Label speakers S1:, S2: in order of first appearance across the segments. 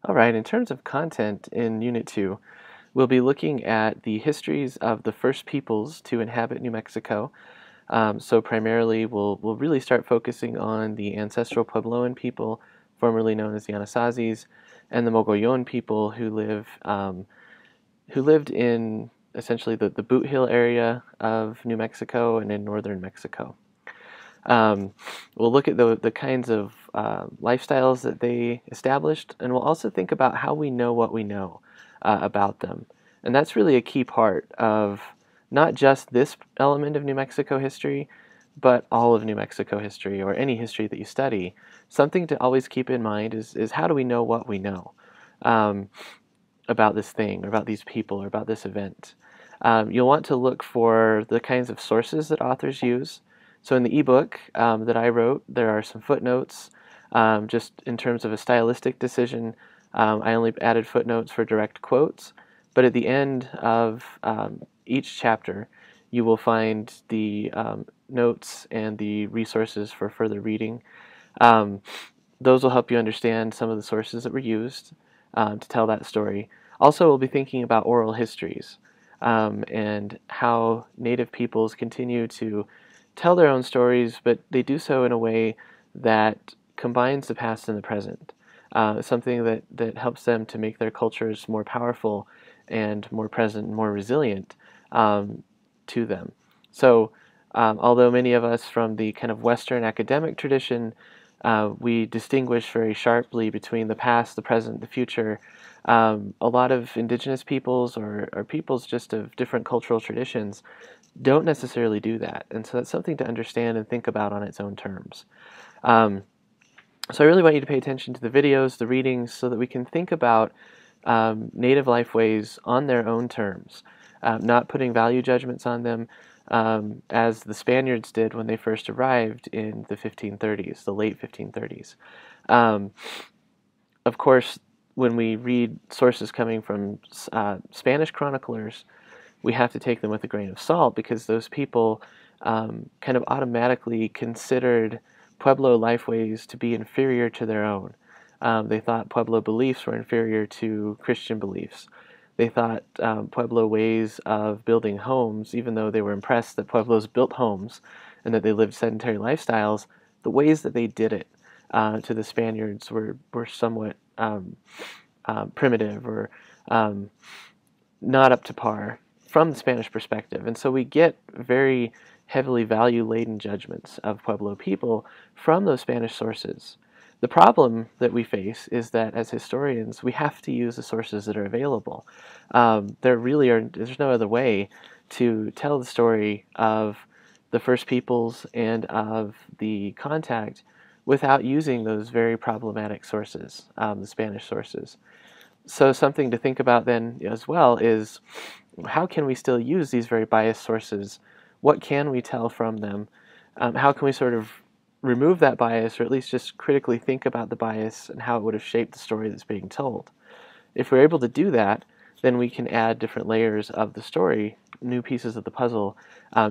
S1: All right, in terms of content in Unit 2, we'll be looking at the histories of the first peoples to inhabit New Mexico. So primarily, we'll really start focusing on the ancestral Puebloan people, formerly known as the Anasazis, and the Mogollon people who lived in essentially the Boot Hill area of New Mexico and in northern Mexico. Um, we'll look at the kinds of lifestyles that they established, and we'll also think about how we know what we know about them. And that's really a key part of not just this element of New Mexico history, but all of New Mexico history or any history that you study. Something to always keep in mind is how do we know what we know um, about this thing, or about these people, or about this event. You'll want to look for the kinds of sources that authors use. So in the ebook that I wrote, there are some footnotes. Just in terms of a stylistic decision, I only added footnotes for direct quotes. But at the end of each chapter, you will find the notes and the resources for further reading. Um, those will help you understand some of the sources that were used to tell that story. Also, we'll be thinking about oral histories and how Native peoples continue to tell their own stories, but they do so in a way that combines the past and the present. Something that helps them to make their cultures more powerful and more present and more resilient to them. So, although many of us from the kind of Western academic tradition, we distinguish very sharply between the past, the present, the future. A lot of indigenous peoples or peoples just of different cultural traditions don't necessarily do that. And so that's something to understand and think about on its own terms. Um, so I really want you to pay attention to the videos, the readings, so that we can think about native lifeways on their own terms, not putting value judgments on them as the Spaniards did when they first arrived in the 1530s, the late 1530s. Um, of course, when we read sources coming from Spanish chroniclers, we have to take them with a grain of salt because those people kind of automatically considered Pueblo lifeways to be inferior to their own. They thought Pueblo beliefs were inferior to Christian beliefs. They thought Pueblo ways of building homes, even though they were impressed that Pueblos built homes and that they lived sedentary lifestyles, the ways that they did it to the Spaniards were somewhat primitive or not up to par from the Spanish perspective. And so we get very heavily value-laden judgments of Pueblo people from those Spanish sources. The problem that we face is that as historians, we have to use the sources that are available. There's no other way to tell the story of the first peoples and of the contact without using those very problematic sources, the Spanish sources. So something to think about then as well is how can we still use these very biased sources? What can we tell from them? How can we sort of remove that bias, or at least just critically think about the bias and how it would have shaped the story that's being told? If we're able to do that, then we can add different layers of the story, new pieces of the puzzle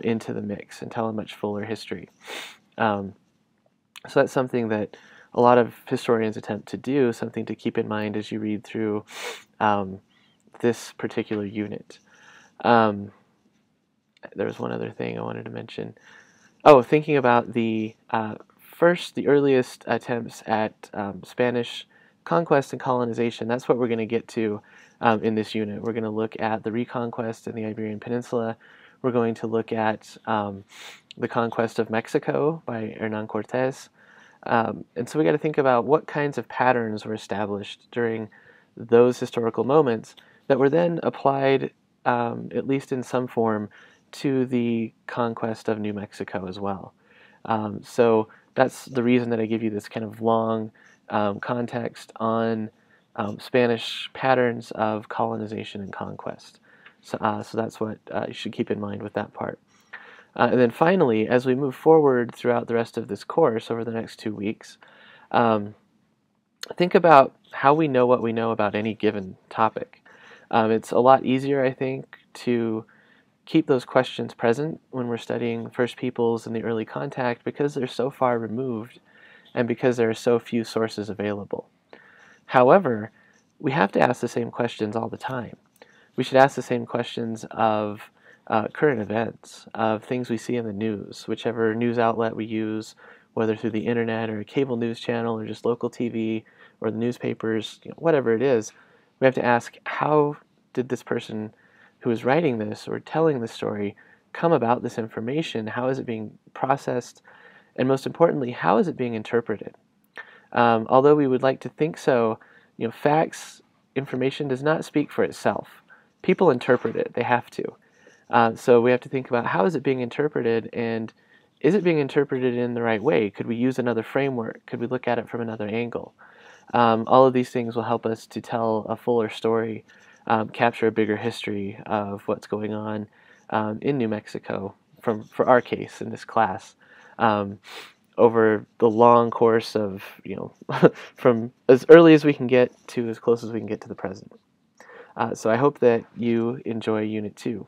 S1: into the mix and tell a much fuller history. So that's something that a lot of historians attempt to do, something to keep in mind as you read through this particular unit. There was one other thing I wanted to mention. Oh, thinking about the earliest attempts at Spanish conquest and colonization. That's what we're going to get to in this unit. We're going to look at the reconquest in the Iberian Peninsula. We're going to look at the conquest of Mexico by Hernán Cortés. And so we got to think about what kinds of patterns were established during those historical moments that were then applied, at least in some form, to the conquest of New Mexico as well. So that's the reason that I give you this kind of long context on Spanish patterns of colonization and conquest. So that's what you should keep in mind with that part. And then finally, as we move forward throughout the rest of this course over the next 2 weeks, think about how we know what we know about any given topic. It's a lot easier, I think, to keep those questions present when we're studying First Peoples and the early contact because they're so far removed and because there are so few sources available. However, we have to ask the same questions all the time. We should ask the same questions of current events, of things we see in the news, whichever news outlet we use, whether through the internet or a cable news channel or just local TV or the newspapers, whatever it is. We have to ask, how did this person who is writing this or telling this story come about this information? How is it being processed? And most importantly, how is it being interpreted? Although we would like to think so, facts, information does not speak for itself. People interpret it. They have to. So we have to think about, how is it being interpreted, and is it being interpreted in the right way? Could we use another framework? Could we look at it from another angle? All of these things will help us to tell a fuller story, capture a bigger history of what's going on in New Mexico for our case in this class. Over the long course of, from as early as we can get to as close as we can get to the present. So I hope that you enjoy Unit 2.